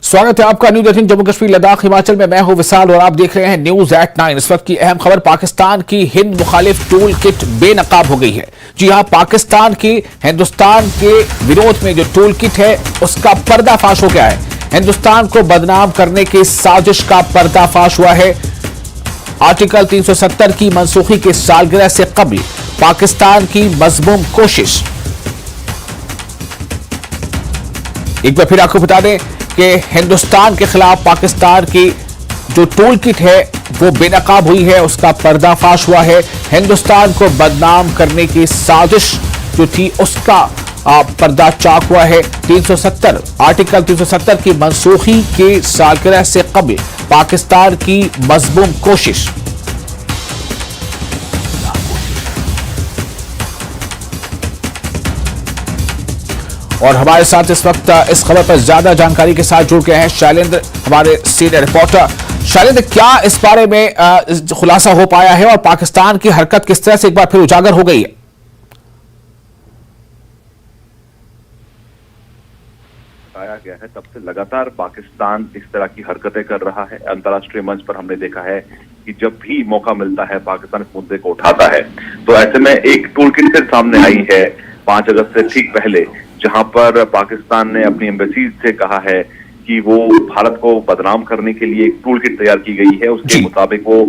स्वागत है आपका न्यूज 18 जम्मू कश्मीर लद्दाख हिमाचल में। मैं हूं विशाल और आप देख रहे हैं न्यूज एट 9। इस वक्त की अहम खबर, पाकिस्तान की हिंद मुखालिफ टूल किट बेनकाब हो गई है। जी हां, पाकिस्तान की हिंदुस्तान के विरोध में जो टूल किट है उसका पर्दाफाश हो गया है। हिंदुस्तान को बदनाम करने की साजिश का पर्दाफाश हुआ है। आर्टिकल 370 की मनसूखी की सालगिरह से कबल पाकिस्तान की मजमूम कोशिश। एक बार फिर आपको बता दें कि हिंदुस्तान के खिलाफ पाकिस्तान की जो टूल किट है वो बेनकाब हुई है, उसका पर्दाफाश हुआ है। हिंदुस्तान को बदनाम करने की साजिश जो थी उसका पर्दा चाक हुआ है। 370 आर्टिकल 370 की मनसूखी के सालगिरह से कबल पाकिस्तान की मजमूम कोशिश। और हमारे साथ इस वक्त इस खबर पर ज्यादा जानकारी के साथ जुड़ गए हैं शैलेंद्र, हमारे सीनियर रिपोर्टर। शैलेंद्र, क्या इस बारे में खुलासा हो पाया है और पाकिस्तान की हरकत किस तरह से एक बार फिर उजागर हो गई है? बताया गया है तब से लगातार पाकिस्तान इस तरह की हरकतें कर रहा है। अंतर्राष्ट्रीय मंच पर हमने देखा है कि जब भी मौका मिलता है पाकिस्तान इस मुद्दे को उठाता है। तो ऐसे में एक टूल किट फिर सामने आई है 5 अगस्त से ठीक पहले, जहां पर पाकिस्तान ने अपनी एम्बेसीज से कहा है कि वो भारत को बदनाम करने के लिए एक टूल किट तैयार की गई है। उसके मुताबिक वो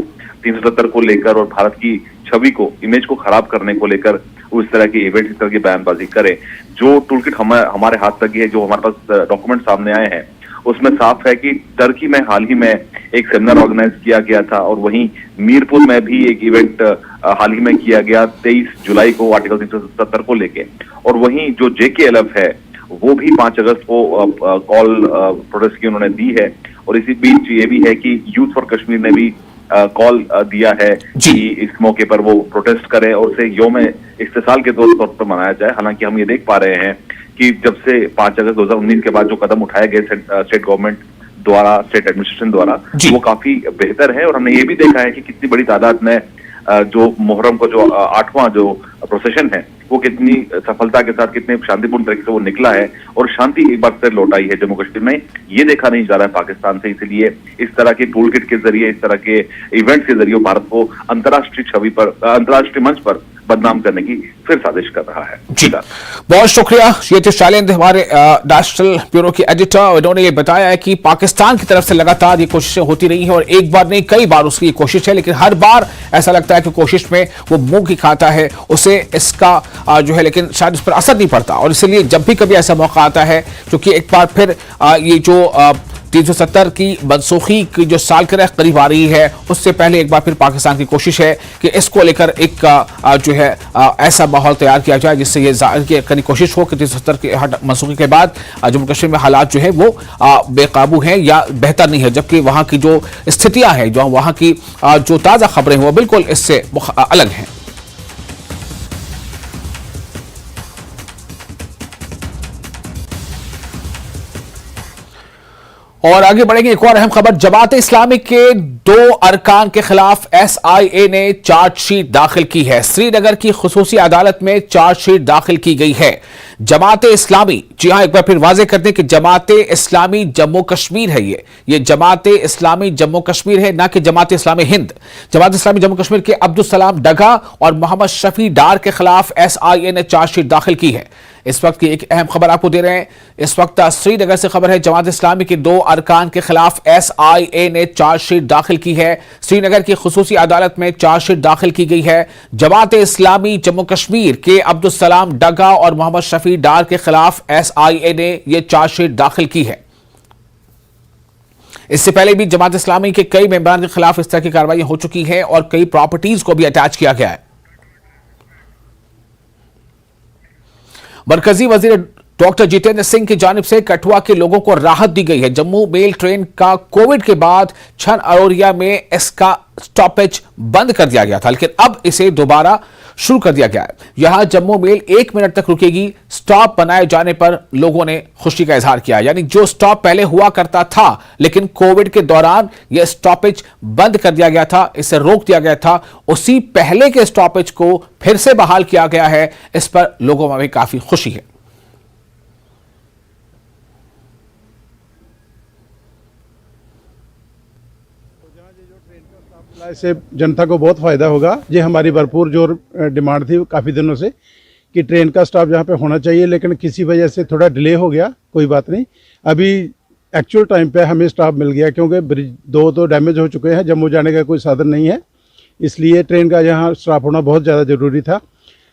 370 को लेकर और भारत की छवि को, इमेज को खराब करने को लेकर उस तरह की इवेंट, इस तरह की बयानबाजी करे। जो टूल किट हमारे हाथ तक है, जो हमारे पास डॉक्यूमेंट सामने आए हैं, उसमें साफ है कि टर्की में हाल ही में एक सेमिनार ऑर्गेनाइज किया गया था और वहीं मीरपुर में भी एक इवेंट हाल ही में किया गया 23 जुलाई को आर्टिकल 370 को लेके। और वहीं जो JKLF है वो भी 5 अगस्त को कॉल प्रोटेस्ट की उन्होंने दी है। और इसी बीच ये भी है कि यूथ फॉर कश्मीर ने भी कॉल दिया है कि इस मौके पर वो प्रोटेस्ट करे और उसे यौम इस्तिसाल के तौर पर मनाया जाए। हालांकि हम ये देख पा रहे हैं कि जब से 5 अगस्त 2019 के बाद जो कदम उठाए गए स्टेट गवर्नमेंट द्वारा, स्टेट एडमिनिस्ट्रेशन द्वारा, वो काफी बेहतर है। और हमने ये भी देखा है कि कितनी बड़ी तादाद में जो मुहर्रम को जो 8वां जो प्रोसेशन है वो कितनी सफलता के साथ, कितने शांतिपूर्ण तरीके से वो निकला है और शांति एक बार फिर लौट आई है जम्मू कश्मीर में। ये देखा नहीं जा रहा है पाकिस्तान से, इसलिए इस तरह के टूल किट के जरिए, इस तरह के इवेंट्स के जरिए भारत को अंतर्राष्ट्रीय छवि पर, अंतर्राष्ट्रीय मंच पर बदनाम करने की फिर साजिश कर रहा है। जी, बहुत शुक्रिया। ये थे शैलेंद्र, हमारे नेशनल ब्यूरो के एडिटर। इन्होंने ये बताया है कि पाकिस्तान की तरफ से लगातार ये कोशिशें होती रही हैं और एक बार नहीं कई बार उसकी कोशिश है, लेकिन हर बार ऐसा लगता है कि कोशिश में वो मुंह की खाता है, उसे इसका जो है लेकिन शायद उस पर असर नहीं पड़ता। और इसलिए जब भी कभी ऐसा मौका आता है, क्योंकि एक बार फिर ये जो 370 की मनसूखी की जो सालगिरह करीब आ रही है, उससे पहले एक बार फिर पाकिस्तान की कोशिश है कि इसको लेकर एक जो है ऐसा माहौल तैयार किया जाए जिससे ये जाहिर करने की कोशिश हो कि 370 की मनसूखी के बाद जम्मू कश्मीर में हालात जो है वो बेकाबू हैं या बेहतर नहीं है, जबकि वहाँ की जो स्थितियाँ हैं, जो वहाँ की जो ताज़ा खबरें हैं वो बिल्कुल इससे अलग हैं। और आगे बढ़ेंगे, एक और अहम खबर, जमात इस्लामी के 2 अरकान के खिलाफ SIA ने चार्जशीट दाखिल की है। श्रीनगर की खुसूसी अदालत में चार्जशीट दाखिल की गई है। जमात इस्लामी, जी हां, एक बार फिर वाजे कर दें कि जमात इस्लामी जम्मू कश्मीर है। ये जमात इस्लामी जम्मू कश्मीर है, ना कि जमात इस्लामी हिंद। जमात इस्लामी जम्मू कश्मीर के अब्दुल सलाम डगा और मोहम्मद शफी डार के खिलाफ SIA ने चार्जशीट दाखिल की है। इस वक्त की एक अहम खबर आपको दे रहे हैं। इस वक्त श्रीनगर से खबर है, जमात इस्लामी के 2 अरकान के खिलाफ SIA ने चार्जशीट दाखिल की है। श्रीनगर की खुसूसी अदालत में चार्जशीट दाखिल की गई है। जमात इस्लामी जम्मू कश्मीर के अब्दुल सलाम डगा और मोहम्मद शफी डार के खिलाफ SIA ने यह चार्जशीट दाखिल की है। इससे पहले भी जमात इस्लामी के कई मेंबरान के खिलाफ इस तरह की कार्रवाई हो चुकी है और कई प्रॉपर्टीज को भी अटैच किया गया है। मरकजी वजीर डॉक्टर जितेंद्र सिंह की जानिब से कठुआ के लोगों को राहत दी गई है। जम्मू मेल ट्रेन का कोविड के बाद छन अरोरिया में इसका स्टॉपेज बंद कर दिया गया था, लेकिन अब इसे दोबारा शुरू कर दिया गया है। यहां जम्मू मेल 1 मिनट तक रुकेगी। स्टॉप बनाए जाने पर लोगों ने खुशी का इजहार किया। यानी जो स्टॉप पहले हुआ करता था, लेकिन कोविड के दौरान यह स्टॉपेज बंद कर दिया गया था, इसे रोक दिया गया था, उसी पहले के स्टॉपेज को फिर से बहाल किया गया है। इस पर लोगों में भी काफी खुशी है। इससे जनता को बहुत फ़ायदा होगा। ये हमारी भरपूर जो डिमांड थी काफ़ी दिनों से कि ट्रेन का स्टाफ यहाँ पे होना चाहिए, लेकिन किसी वजह से थोड़ा डिले हो गया। कोई बात नहीं, अभी एक्चुअल टाइम पे हमें स्टाफ मिल गया, क्योंकि ब्रिज 2 तो डैमेज हो चुके हैं, जम्मू जाने का कोई साधन नहीं है, इसलिए ट्रेन का यहाँ स्टाफ होना बहुत ज़्यादा ज़रूरी था।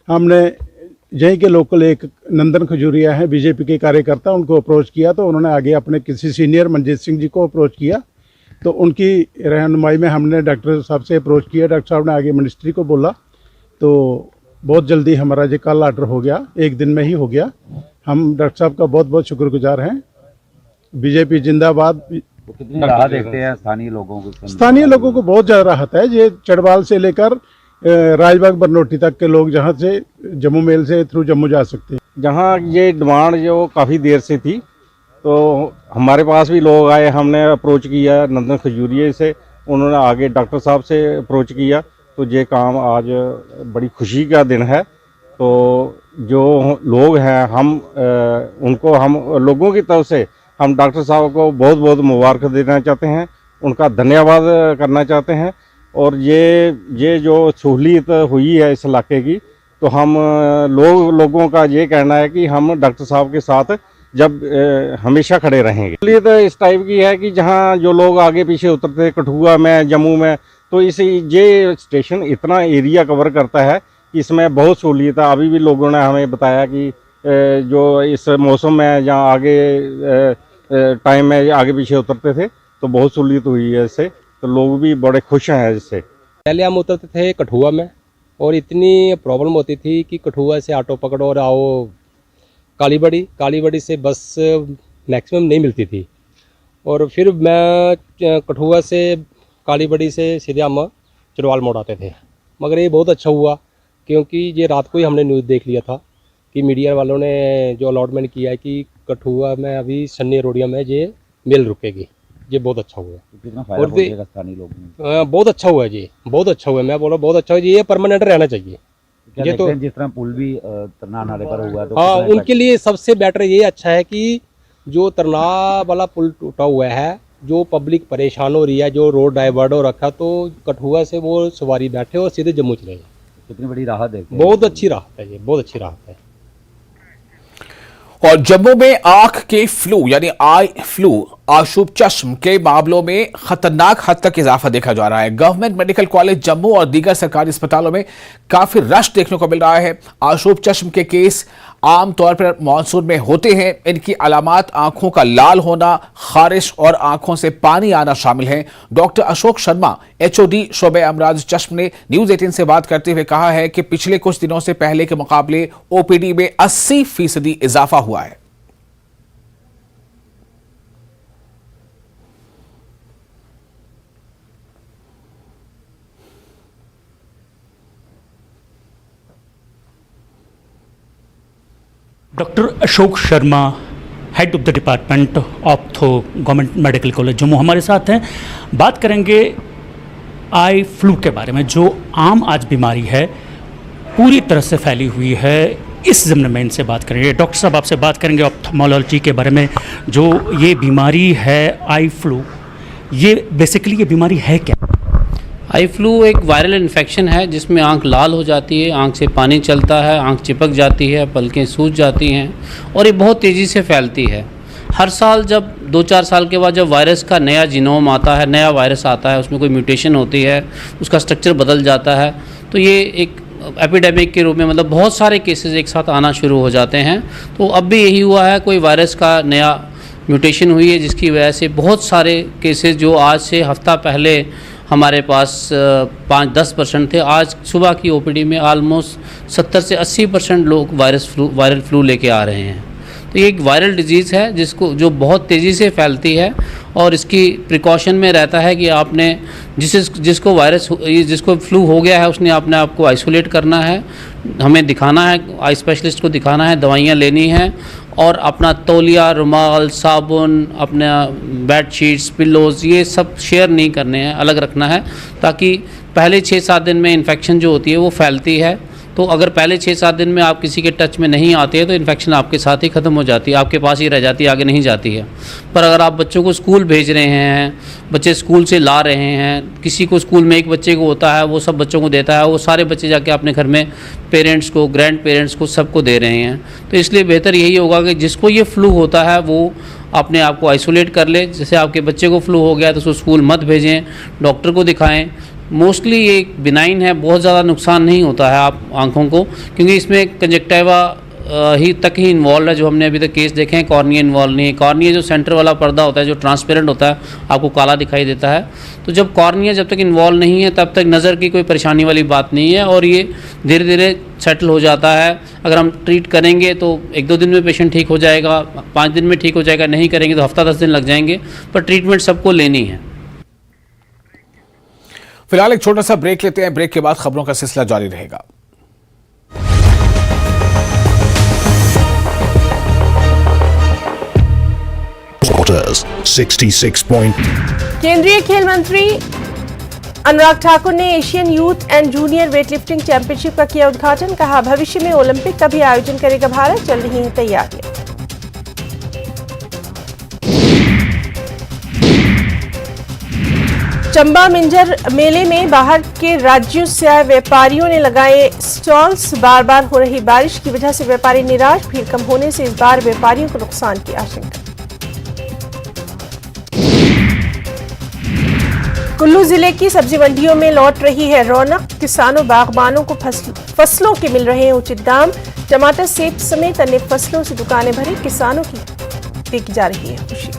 हमने यहीं के लोकल एक नंदन खजूरिया हैं बीजेपी के कार्यकर्ता, उनको अप्रोच किया तो उन्होंने आगे अपने किसी सीनियर मनजीत सिंह जी को अप्रोच किया, तो उनकी रहनुमाई में हमने डॉक्टर साहब से अप्रोच किया। डॉक्टर साहब ने आगे मिनिस्ट्री को बोला, तो बहुत जल्दी हमारा ये कल ऑर्डर हो गया, एक दिन में ही हो गया। हम डॉक्टर साहब का बहुत बहुत शुक्रगुजार हैं। बीजेपी जिंदाबाद। कितनी राहत देखते हैं स्थानीय लोगों को? स्थानीय लोगों को बहुत ज़्यादा राहत है। ये चढ़वाल से लेकर राजबाग बरनोटी तक के लोग जहाँ से जम्मू मेल से थ्रू जम्मू जा सकते हैं। जहाँ ये डिमांड जो काफ़ी देर से थी, तो हमारे पास भी लोग आए, हमने अप्रोच किया नंदन खजूरिया से, उन्होंने आगे डॉक्टर साहब से अप्रोच किया, तो ये काम आज बड़ी खुशी का दिन है। तो जो लोग हैं उनको हम लोगों की तरफ से हम डॉक्टर साहब को बहुत बहुत मुबारक देना चाहते हैं, उनका धन्यवाद करना चाहते हैं। और ये जो सहूलियत हुई है इस इलाके की, तो हम लोगों का ये कहना है कि हम डॉक्टर साहब के साथ जब हमेशा खड़े रहेंगे। सहूलियत तो इस टाइप की है कि जहाँ जो लोग आगे पीछे उतरते कठुआ में, जम्मू में, तो ये स्टेशन इतना एरिया कवर करता है कि इसमें बहुत सहूलियत है। अभी भी लोगों ने हमें बताया कि जो इस मौसम में जहाँ आगे टाइम में आगे पीछे उतरते थे तो बहुत सहूलियत हुई है इससे, तो लोग भी बड़े खुश हैं इससे। पहले हम उतरते थे कठुआ में और इतनी प्रॉब्लम होती थी कि कठुआ से ऑटो पकड़ो और आओ कालीबड़ी से बस मैक्सिमम नहीं मिलती थी। और फिर मैं कठुआ से कालीबड़ी से सीधे हम चरवाल मोड़ आते थे। मगर ये बहुत अच्छा हुआ, क्योंकि ये रात को ही हमने न्यूज़ देख लिया था कि मीडिया वालों ने जो अलॉटमेंट किया है कि कठुआ में अभी सन्नी रोडिया में ये मिल रुकेगी। ये बहुत अच्छा हुआ। कितना फायदा पहुंचेगा स्थानीय लोगों को? बहुत अच्छा हुआ जी, बहुत अच्छा हुआ। मैं बोला बहुत अच्छा हुआ जी, ये परमानेंट रहना चाहिए। ये तो जिस तरह पुल भी तरना नाले पर हुआ, तो हाँ, उनके लिए सबसे बेटर ये अच्छा है कि जो तरना वाला पुल टूटा हुआ है, जो पब्लिक परेशान हो रही है, जो रोड डाइवर्ट हो रखा, तो कठुआ से वो सवारी बैठे और सीधे जम्मू चले जाए। कितनी बड़ी राहत है? बहुत अच्छी राहत है ये, बहुत अच्छी राहत है। और जम्मू में आंख के फ्लू यानी आई फ्लू, आशुब चश्म के मामलों में खतरनाक हद तक इजाफा देखा जा रहा है। गवर्नमेंट मेडिकल कॉलेज जम्मू और दीगर सरकारी अस्पतालों में काफी रश देखने को मिल रहा है। आशुब चश्म के केस आमतौर पर मानसून में होते हैं। इनकी अलामात आंखों का लाल होना, खारिश और आंखों से पानी आना शामिल हैं। डॉक्टर अशोक शर्मा, HOD शोबे अमराज चश्म ने न्यूज 18 से बात करते हुए कहा है कि पिछले कुछ दिनों से पहले के मुकाबले OPD में 80% इजाफा हुआ है। Doctor Ashok Sharma, head of the department ophtho, government medical college Jammu, हमारे साथ हैं। बात करेंगे आई फ्लू के बारे में, जो आम आज बीमारी है, पूरी तरह से फैली हुई है। इस ज़िम्न में इनसे बात करेंगे। डॉक्टर साहब आपसे बात करेंगे ऑप्थेमोलॉजी के बारे में। जो ये बीमारी है आई फ्लू, ये बेसिकली ये बीमारी है क्या? आई फ्लू एक वायरल इन्फेक्शन है जिसमें आंख लाल हो जाती है, आंख से पानी चलता है, आंख चिपक जाती है, पलकें सूज जाती हैं और ये बहुत तेज़ी से फैलती है। हर साल जब 2-4 साल के बाद जब वायरस का नया जीनोम आता है, नया वायरस आता है, उसमें कोई म्यूटेशन होती है, उसका स्ट्रक्चर बदल जाता है, तो ये एक एपिडेमिक के रूप में मतलब बहुत सारे केसेस एक साथ आना शुरू हो जाते हैं। तो अब भी यही हुआ है, कोई वायरस का नया म्यूटेशन हुई है जिसकी वजह से बहुत सारे केसेस जो आज से हफ्ता पहले हमारे पास 5-10% थे, आज सुबह की OPD में ऑलमोस्ट 70 से 80% लोग वायरल फ्लू लेके आ रहे हैं। तो ये एक वायरल डिजीज़ है जो बहुत तेज़ी से फैलती है और इसकी प्रिकॉशन में रहता है कि आपने जिसको फ्लू हो गया है उसने अपने आप को आइसोलेट करना है, हमें दिखाना है, आई स्पेशलिस्ट को दिखाना है, दवाइयाँ लेनी हैं और अपना तौलिया, रुमाल, साबुन, अपना बेड शीट्स, पिल्लोज़ ये सब शेयर नहीं करने हैं, अलग रखना है, ताकि पहले 6-7 दिन में इन्फेक्शन जो होती है वो फैलती है। तो अगर पहले 6-7 दिन में आप किसी के टच में नहीं आते हैं तो इन्फेक्शन आपके साथ ही ख़त्म हो जाती है, आपके पास ही रह जाती है, आगे नहीं जाती है। पर अगर आप बच्चों को स्कूल भेज रहे हैं, बच्चे स्कूल से ला रहे हैं, किसी को स्कूल में एक बच्चे को होता है, वो सब बच्चों को देता है, वो सारे बच्चे जाके अपने घर में पेरेंट्स को, ग्रैंड पेरेंट्स को, सबको दे रहे हैं। तो इसलिए बेहतर यही होगा कि जिसको ये फ्लू होता है वो अपने आप को आइसोलेट कर ले। जैसे आपके बच्चे को फ्लू हो गया तो उसको स्कूल मत भेजें, डॉक्टर को दिखाएं। मोस्टली ये बिनाइन है, बहुत ज़्यादा नुकसान नहीं होता है आप आँखों को, क्योंकि इसमें कंजक्टिवा ही तक ही इन्वॉल्व है। जो हमने अभी तक केस देखे हैं, कॉर्निया इन्वॉल्व नहीं है। कॉर्निया जो सेंटर वाला पर्दा होता है, जो ट्रांसपेरेंट होता है, आपको काला दिखाई देता है। तो जब कॉर्निया जब तक इन्वॉल्व नहीं है तब तक नज़र की कोई परेशानी वाली बात नहीं है, और ये धीरे धीरे सेटल हो जाता है। अगर हम ट्रीट करेंगे तो 1-2 दिन में पेशेंट ठीक हो जाएगा, 5 दिन में ठीक हो जाएगा, नहीं करेंगे तो हफ्ता 10 दिन लग जाएंगे, पर ट्रीटमेंट सबको लेनी है। फिलहाल एक छोटा सा ब्रेक लेते हैं, ब्रेक के बाद खबरों का सिलसिला जारी रहेगा। केंद्रीय खेल मंत्री अनुराग ठाकुर ने Asian youth and junior weightlifting championship का किया उद्घाटन। कहा, भविष्य में ओलंपिक का भी आयोजन करेगा भारत, चल रही हैं तैयारियां। चंबा मिंजर मेले में बाहर के राज्यों से आए व्यापारियों ने लगाए स्टॉल्स। बार बार हो रही बारिश की वजह से व्यापारी निराश, भीड़ कम होने से इस बार व्यापारियों को नुकसान की आशंका। कुल्लू जिले की सब्जी मंडियों में लौट रही है रौनक। किसानों बागबानों को फसलों के मिल रहे हैं उचित दाम। टमाटर, सेब समेत अन्य फसलों से दुकानें भरी, किसानों की देखी जा रही है खुशी।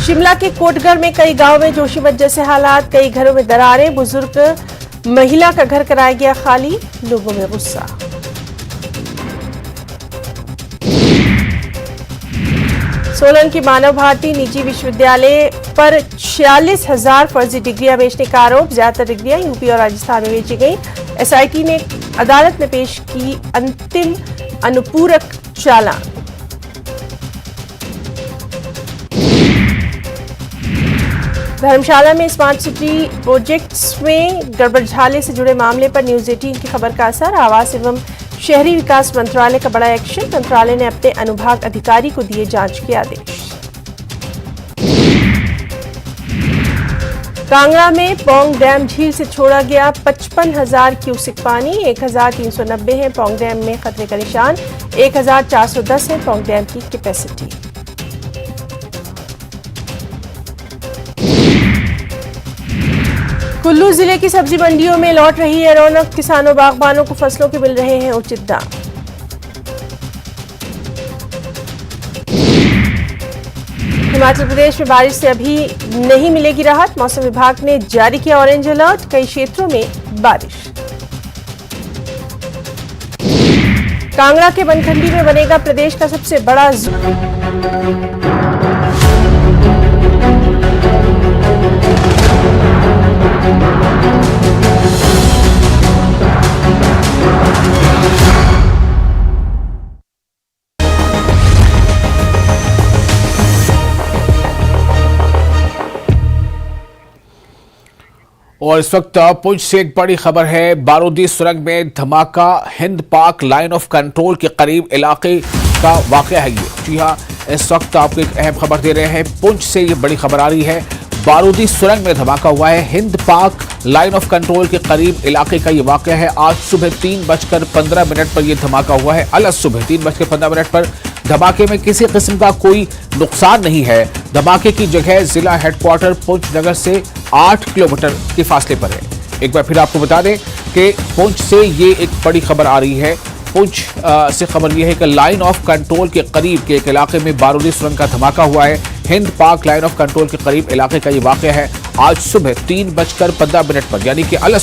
शिमला के कोटगढ़ में कई गांवों में जोशीमठ जैसे हालात, कई घरों में दरारें, बुजुर्ग महिला का घर कराया गया खाली, लोगों में गुस्सा। सोलन की मानव भारती निजी विश्वविद्यालय पर 46,000 फर्जी डिग्रियां बेचने का आरोप। ज्यादातर डिग्रियां यूपी और राजस्थान में बेची गई। एसआईटी ने अदालत में पेश की अंतिम अनुपूरक चालान। धर्मशाला में स्मार्ट सिटी प्रोजेक्ट्स में गड़बड़झाले से जुड़े मामले पर न्यूज 18 की खबर का असर। आवास एवं शहरी विकास मंत्रालय का बड़ा एक्शन। मंत्रालय ने अपने अनुभाग अधिकारी को दिए जांच के आदेश। कांगड़ा में पौंग डैम झील से छोड़ा गया 55,000 क्यूसेक पानी। 1,390 है पौंग डैम में खतरे का निशान। 1,410 है पौंग डैम की कैपेसिटी। कुल्लू जिले की सब्जी मंडियों में लौट रही है रौनक। किसानों बागबानों को फसलों के मिल रहे हैं उचित दाम। हिमाचल प्रदेश में बारिश से अभी नहीं मिलेगी राहत। मौसम विभाग ने जारी किया ऑरेंज अलर्ट, कई क्षेत्रों में बारिश। कांगड़ा के बनखंडी में बनेगा प्रदेश का सबसे बड़ा जू। और इस वक्त पुंछ से एक बड़ी खबर है। बारूदी सुरंग में धमाका, हिंद पाक लाइन ऑफ कंट्रोल के करीब इलाके का वाकया है ये। जी हाँ, इस वक्त आपको एक अहम खबर दे रहे हैं। पुंछ से ये बड़ी खबर आ रही है। बारूदी सुरंग में धमाका हुआ है। हिंद पाक लाइन ऑफ कंट्रोल के करीब इलाके का ये वाकया है। आज सुबह 3:15 पर यह धमाका हुआ है। अलग सुबह 3:15 पर धमाके में किसी किस्म का कोई नुकसान नहीं है। धमाके की जगह जिला हेडक्वार्टर पुंछ नगर से 8 किलोमीटर के फासले पर है। एक बार फिर आपको बता दें कि पुंछ से ये एक बड़ी खबर आ रही है। पुंछ से खबर यह है कि लाइन ऑफ कंट्रोल के करीब के एक इलाके में बारूदी सुरंग का धमाका हुआ है। हिंद पाक लाइन ऑफ कंट्रोल के करीब इलाके का ये वाकया है। आज सुबह 3:15 पर, यानी कि अलग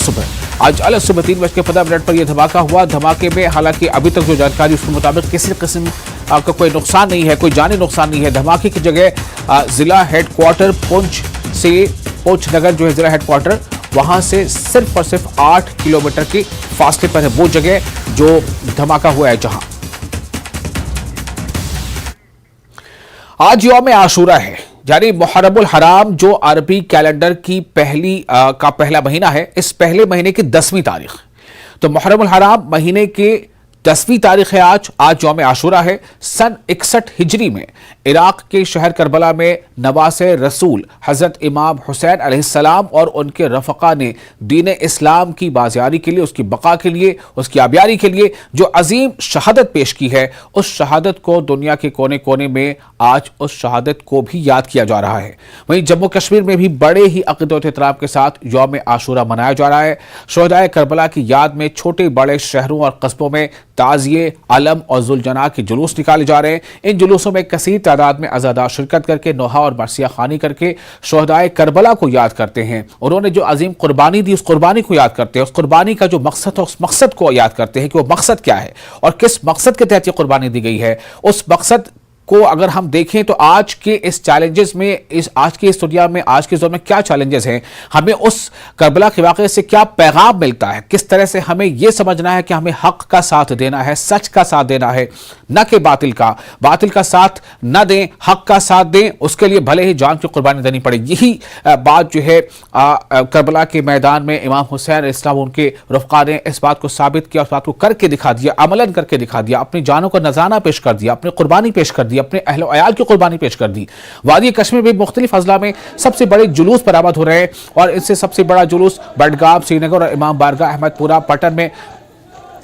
सुबह 3:15 पर यह धमाका हुआ। धमाके में हालांकि अभी तक जो जानकारी उसके मुताबिक किसी किस्म का कोई नुकसान नहीं है, कोई जानी नुकसान नहीं है। धमाके की जगह जिला हेडक्वार्टर पुंछ से पुंछ नगर जो है जिला हेडक्वार्टर, वहां से सिर्फ और सिर्फ 8 किलोमीटर के फासले पर है वो जगह जो धमाका हुआ है। जहां आज यौम आशूरा है, यानी मुहर्रमुल हराम जो अरबी कैलेंडर की पहला महीना है, इस पहले महीने की 10वीं तारीख। तो मुहर्रमुल हराम महीने के 10वीं तारीख है आज यौम आशूरा है। सन 61 हिजरी में इराक के शहर करबला में नवासे रसूल हजरत इमाम हुसैन अलैहिस्सलाम और उनके रफ़क़ा ने दीन इस्लाम की बाज़ियारी के लिए, उसकी बका के लिए, उसकी आबियारी के लिए जो अजीम शहादत पेश की है, उस शहादत को दुनिया के कोने कोने में आज उस शहादत को भी याद किया जा रहा है। वहीं जम्मू कश्मीर में भी बड़े ही अक़ीदत एहतराम के साथ यौम आशूरा मनाया जा रहा है। शोहदाए करबला की याद में छोटे बड़े शहरों और कस्बों में ताज़िए, अलम और जुलजना के जुलूस निकाले जा रहे हैं। इन जुलूसों में कसीर तादाद में अज़ादार शिरकत करके नोहा और मरसिया खानी करके शोहदाए करबला को याद करते हैं। उन्होंने जो अजीम कुर्बानी दी, उस कुर्बानी को याद करते हैं। उस कुर्बानी का जो मकसद है, उस मकसद को याद करते हैं कि वो मकसद क्या है और किस मकसद के तहत ये कुर्बानी दी गई है। उस मकसद को अगर हम देखें तो आज के इस चैलेंजेस में, आज की इस दुनिया में, आज के दौर में क्या चैलेंजेस हैं, हमें उस करबला के वाक़े से क्या पैगाम मिलता है, किस तरह से हमें यह समझना है कि हमें हक का साथ देना है, सच का साथ देना है, न कि बातिल का साथ न दें, हक का साथ दें, उसके लिए भले ही जान की कुर्बानी देनी पड़े। यही बात जो है करबला के मैदान में इमाम हुसैन इस्लाम उनके रफ़क़ा ने इस बात को साबित किया, उस बात को करके दिखा दिया, अमलन करके दिखा दिया, अपनी जानों का नजराना पेश कर दिया, अपनी कुर्बानी पेश कर दी, अपने अहलो अयाल की कुर्बानी पेश कर दी। वादी कश्मीर में मुख्तलिफ अजला में सबसे बड़े जुलूस बरामद हो रहे हैं और इनसे सबसे बड़ा जुलूस बडगाम, श्रीनगर और इमाम बारगाह अहमदपुरा पटन में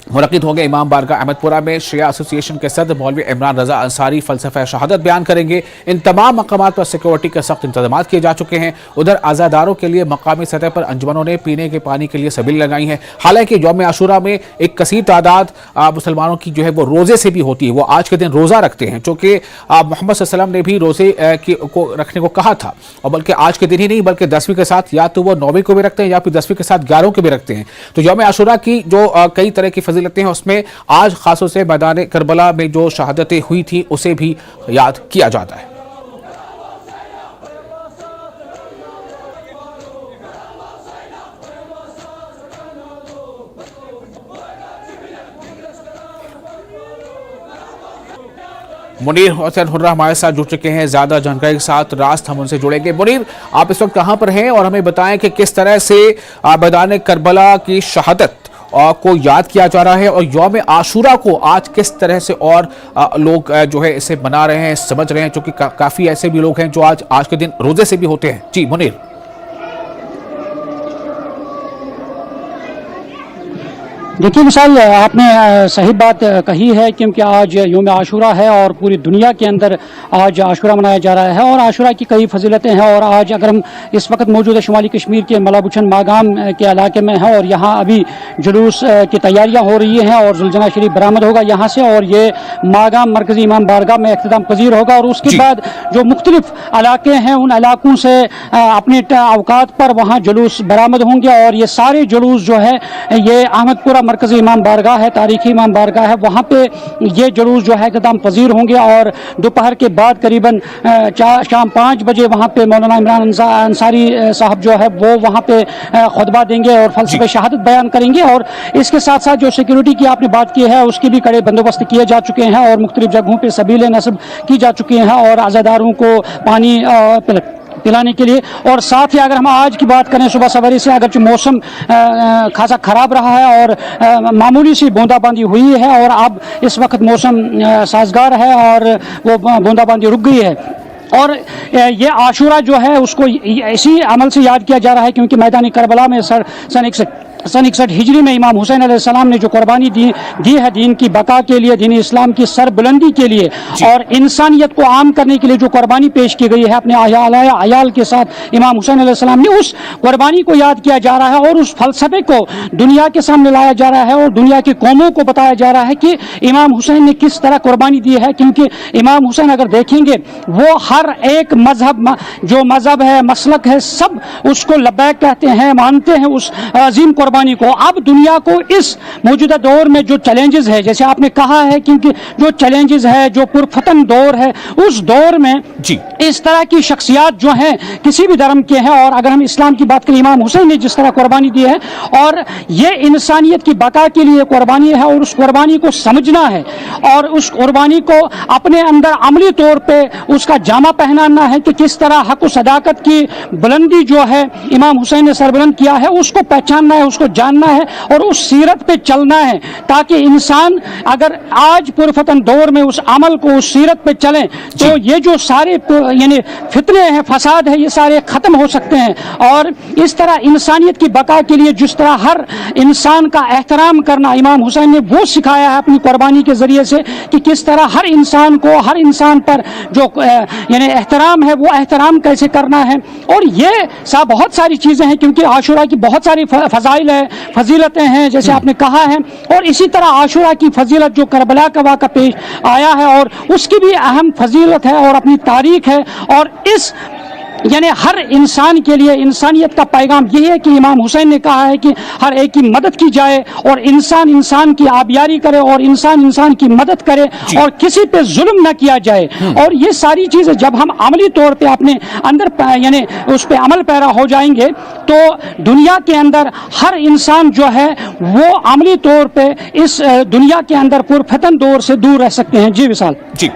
मुनक़िद होंगे। इमाम बारगाह अहमदपुरा में शिया एसोसिएशन के सदर मौलवी इमरान रजा अंसारी फ़लसफ़ा शहादत बयान करेंगे। इन तमाम मकामात पर सिक्योरिटी के सख्त इंतजाम किए जा चुके हैं। उधर आज़ादारों के लिए मकामी सतह पर अंजुमनों ने पीने के पानी के लिए सबील लगाई हैं। हालांकि यौम आशूरा में एक कसीर तादाद मुसलमानों की जो है वो रोज़े से भी होती है, वो आज के दिन रोज़ा रखते हैं, चूँकि मोहम्मद सल्लल्लाहु अलैहि वसल्लम ने भी रोज़े को रखने को कहा था। और बल्कि आज के दिन ही नहीं बल्कि 10वीं के साथ या तो वो 9वीं को भी रखते हैं या फिर 10वीं के साथ 11वीं को भी रखते हैं। तो यौम आशूरा की जो कई तरह की फजीलतें हैं, उसमें आज खासतौर से मैदान करबला में जो शहादतें हुई थी उसे भी याद किया जाता है। मुनीर हुसैन हुर्रा हमारे साथ जुड़ चुके हैं ज्यादा जानकारी के साथ। रास्त हम उनसे जुड़ेंगे। मुनीर, आप इस वक्त कहां पर हैं और हमें बताएं कि किस तरह से मैदान करबला की शहादत को याद किया जा रहा है और यौम आशूरा को आज किस तरह से और लोग जो है इसे मना रहे हैं, समझ रहे हैं, क्योंकि काफ़ी ऐसे भी लोग हैं जो आज के दिन रोज़े से भी होते हैं। जी मुनीर। देखिए विशाल, आपने सही बात कही है, क्योंकि आज यौम आशूरा है और पूरी दुनिया के अंदर आज आशूरा मनाया जा रहा है और आशूरा की कई फजीलतें हैं। और आज अगर हम इस वक्त मौजूद शुमाली कश्मीर के मलाबुचन मागाम के इलाके में हैं और यहाँ अभी जुलूस की तैयारियाँ हो रही हैं और जुलजना शरीफ बरामद होगा यहाँ से और ये मागाम मरकजी इमाम बारगाह में इख्तिताम पजीर होगा। और उसके बाद जो मुख्तलिफ इलाके हैं उन इलाकों से अपने अवकात पर वहाँ जुलूस बरामद होंगे और ये सारे जुलूस जो है ये अहमदपुरा मरकजी इमाम बारगाह है, तारीखी इमाम बारगाह है, वहाँ पे ये जुलूस जो है इख्तिताम पजीर होंगे और दोपहर के बाद करीबन शाम 5 बजे वहाँ पे मौलाना इमरान अंसारी साहब जो है वो वहाँ पे खुतबा देंगे और फलसफे शहादत बयान करेंगे। और इसके साथ साथ जो सिक्योरिटी की आपने बात की है उसके भी कड़े बंदोबस्त किए जा चुके हैं और मुख्तलिफ जगहों पर सबीलें नस्ब की जा चुकी हैं और आज़ादारों को पानी पिलाने के लिए। और साथ ही अगर हम आज की बात करें, सुबह सवेरे से अगरचे मौसम खासा ख़राब रहा है और मामूली सी बूंदाबांदी हुई है और अब इस वक्त मौसम साजगार है और वो बूंदाबांदी रुक गई है। और ये आशूरा जो है उसको इसी अमल से याद किया जा रहा है क्योंकि मैदान करबला में सन 61 हिजरी में इमाम हुसैन अलैहिस्सलाम ने जो कुर्बानी दी है दीन की बका के लिए, दीन इस्लाम की सरबुलंदी के लिए और इंसानियत को आम करने के लिए जो कुर्बानी पेश की गई है अपने अयाल के साथ इमाम हुसैन अलैहिस्सलाम ने, उस कुर्बानी को याद किया जा रहा है और उस फलसफे को दुनिया के सामने लाया जा रहा है और दुनिया की कौमों को बताया जा रहा है कि इमाम हुसैन ने किस तरह कुर्बानी दी है। क्योंकि इमाम हुसैन अगर देखेंगे वो हर एक मजहब, जो मजहब है, मसलक है, सब उसको लब्बैक कहते हैं, मानते हैं उस अजीम कुर्बानी को। अब दुनिया को इस मौजूदा दौर में जो चैलेंजेस है, जैसे आपने कहा है, क्योंकि जो चैलेंजेस है, जो पुरफतन दौर है, उस दौर में जी इस तरह की शख्सियात जो हैं किसी भी धर्म के हैं, और अगर हम इस्लाम की बात करें, इमाम हुसैन ने जिस तरह कुर्बानी दी है, और ये इंसानियत की बका के लिए कुर्बानी है, और उस कुर्बानी को समझना है और उस कुर्बानी को अपने अंदर अमली तौर पे उसका जामा पहनाना है कि किस तरह हक व सदाकत की बुलंदी जो है इमाम हुसैन ने सरबुलंद किया है, उसको पहचानना है, उसको जानना है और उस सीरत पे चलना है, ताकि इंसान अगर आज पुरफतन दौर में उस अमल को, उस सीरत पे चलें, तो ये जो सारे यानी फितने हैं, फसाद है, ये सारे खत्म हो सकते हैं। और इस तरह इंसानियत की बका के लिए जिस तरह हर इंसान का एहतराम करना इमाम हुसैन ने वो सिखाया है अपनी कुर्बानी के जरिए से, कि किस तरह हर इंसान को, हर इंसान पर जो यानी एहतराम है, वो एहतराम कैसे करना है। और ये बहुत सारी चीज़ें हैं, क्योंकि आशुरा की बहुत सारी फजाइल है, फजीलतें हैं, जैसे आपने कहा है, और इसी तरह आशुरा की फजीलत जो करबला का वाक़ा पेश आया है, और उसकी भी अहम फजीलत है और अपनी तारीख है। और इस यानी हर इंसान के लिए इंसानियत का पैगाम यही है कि इमाम हुसैन ने कहा है कि हर एक की मदद की जाए, और इंसान इंसान की आबियारी करे, और इंसान इंसान की मदद करे, और किसी पे जुल्म न किया जाए। और ये सारी चीज़ें जब हम अमली तौर पे अपने अंदर यानी उस पे अमल पैरा हो जाएंगे, तो दुनिया के अंदर हर इंसान जो है वो अमली तौर पे इस दुनिया के अंदर पुरफतन दौर से दूर रह सकते हैं। जी विशाल जी,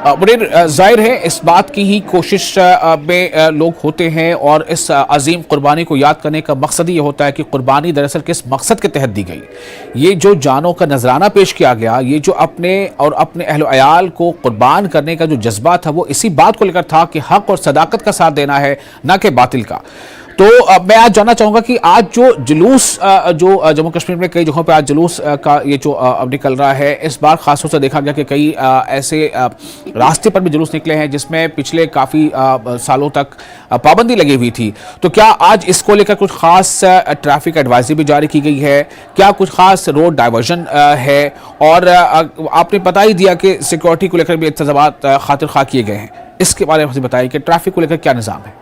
मुनीर, जाहिर है इस बात की ही कोशिश में लोग होते हैं, और इस अजीम कुर्बानी को याद करने का मकसद ही ये होता है कि कुर्बानी दरअसल किस मकसद के तहत दी गई। ये जो जानों का नजराना पेश किया गया, ये जो अपने और अपने अहल अयाल को कुर्बान करने का जो जज्बा था, वो इसी बात को लेकर था कि हक और सदाकत का साथ देना है, ना कि बातिल का। तो मैं आज जानना चाहूंगा कि आज जो जुलूस जो जम्मू कश्मीर में कई जगहों पे आज जुलूस का ये जो अब निकल रहा है, इस बार खासतौर से देखा गया कि कई ऐसे रास्ते पर भी जुलूस निकले हैं जिसमें पिछले काफ़ी सालों तक पाबंदी लगी हुई थी। तो क्या आज इसको लेकर कुछ खास ट्रैफिक एडवाइजरी भी जारी की गई है? क्या कुछ खास रोड डाइवर्जन है? और आपने बता ही दिया कि सिक्योरिटी को लेकर भी इंतजामात खातिर खा किए गए हैं, इसके बारे में बताइए कि ट्रैफिक को लेकर क्या निज़ाम है?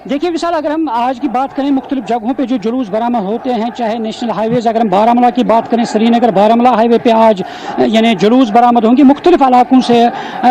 देखिए विशाल, अगर हम आज की बात करें, मुख्तलिफ जगहों पे जो जुलूस बरामद होते हैं, चाहे नेशनल हाईवेज, अगर हम बारामूला की बात करें, श्रीनगर बारामूला हाईवे पे आज यानी जुलूस बरामद होंगे मुख्तलिफ इलाकों से।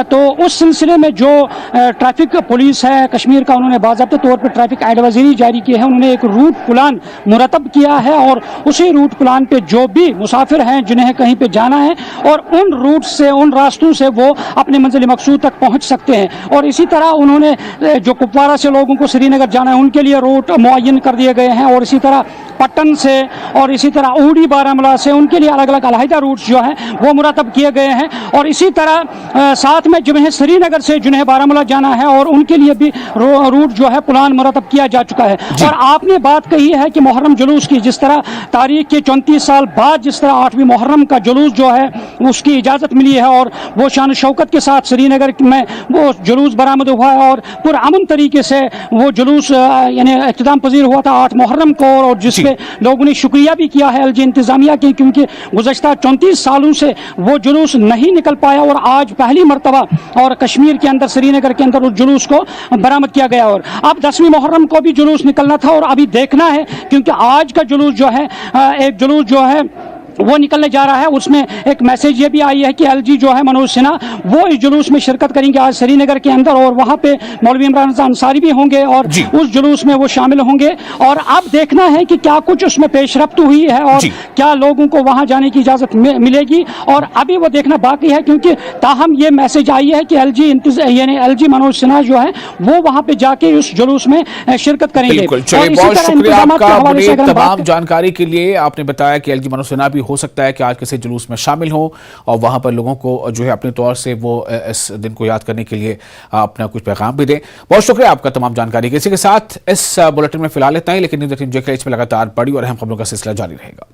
तो उस सिलसिले में जो ट्रैफिक पुलिस है कश्मीर का, उन्होंने बाज़ाब्ते तौर पर ट्रैफिक एडवाइजरी जारी की है। उन्होंने एक रूट प्लान मुरतब किया है, और उसी रूट प्लान पे जो भी मुसाफिर हैं जिन्हें कहीं पे जाना है, और उन रूट से, उन रास्तों से वो अपने मंजिल मकसूद तक पहुँच सकते हैं। और इसी तरह उन्होंने जो कुपवारा से लोगों को श्रीनगर जाना है, उनके लिए रूट मुअय्यन कर दिए गए हैं, और इसी तरह पट्टन से और इसी तरह ऊडी बारामूला से उनके लिए अलग अलग अलहदा रूट्स जो हैं वो मुरतब किए गए हैं। और इसी तरह साथ में जिन्हें श्रीनगर से जिन्हें बारामूला जाना है, और उनके लिए भी रूट जो है प्लान मुरतब किया जा चुका है। और आपने बात कही है कि मुहर्रम जुलूस की, जिस तरह तारीख के 34 साल बाद जिस तरह 8वीं मुहर्रम का जुलूस जो है उसकी इजाज़त मिली है, और वो शान शौकत के साथ श्रीनगर में वो जुलूस बरामद हुआ है, और पुरअमन तरीके से वो जुलूस यानी इख्तिताम पजीर हुआ था 8 मुहर्रम को, और जिसपे लोगों ने शुक्रिया भी किया है एलजी इंतजामिया की, क्योंकि गुज़श्ता 34 सालों से वो जुलूस नहीं निकल पाया, और आज पहली मरतबा और कश्मीर के अंदर, श्रीनगर के अंदर उस जुलूस को बरामद किया गया। और अब 10वीं मुहर्रम को भी जुलूस निकलना था, और अभी देखना है, क्योंकि आज का जुलूस जो है एक जुलूस जो है वो निकलने जा रहा है। उसमें एक मैसेज ये भी आई है कि एलजी जो है मनोज सिन्हा वो इस जुलूस में शिरकत करेंगे आज श्रीनगर के अंदर, और वहाँ पे मौलवी इमरान अंसारी भी होंगे, और उस जुलूस में वो शामिल होंगे। और अब देखना है कि क्या कुछ उसमें पेशरफ्त हुई है, और क्या लोगों को वहाँ जाने की इजाज़त मिलेगी, और अभी वो देखना बाकी है, क्योंकि ताहम ये मैसेज आई है कि एलजी मनोज सिन्हा जो है वो वहाँ पे जाके उस जुलूस में शिरकत करेंगे। बहुत शुक्रिया आपका मुनीर, तमाम जानकारी के लिए। आपने बताया कि एलजी मनोज सिन्हा भी हो सकता है कि आज किसी जुलूस में शामिल हो, और वहां पर लोगों को जो है अपने तौर से वो इस दिन को याद करने के लिए अपना कुछ पैगाम भी दें। बहुत शुक्रिया आपका तमाम जानकारी के। इसी के साथ इस बुलेटिन में फिलहाल इतना ही, लेकिन न्यूज़ 18 JK में लगातार बड़ी और अहम खबरों का सिलसिला जारी रहेगा।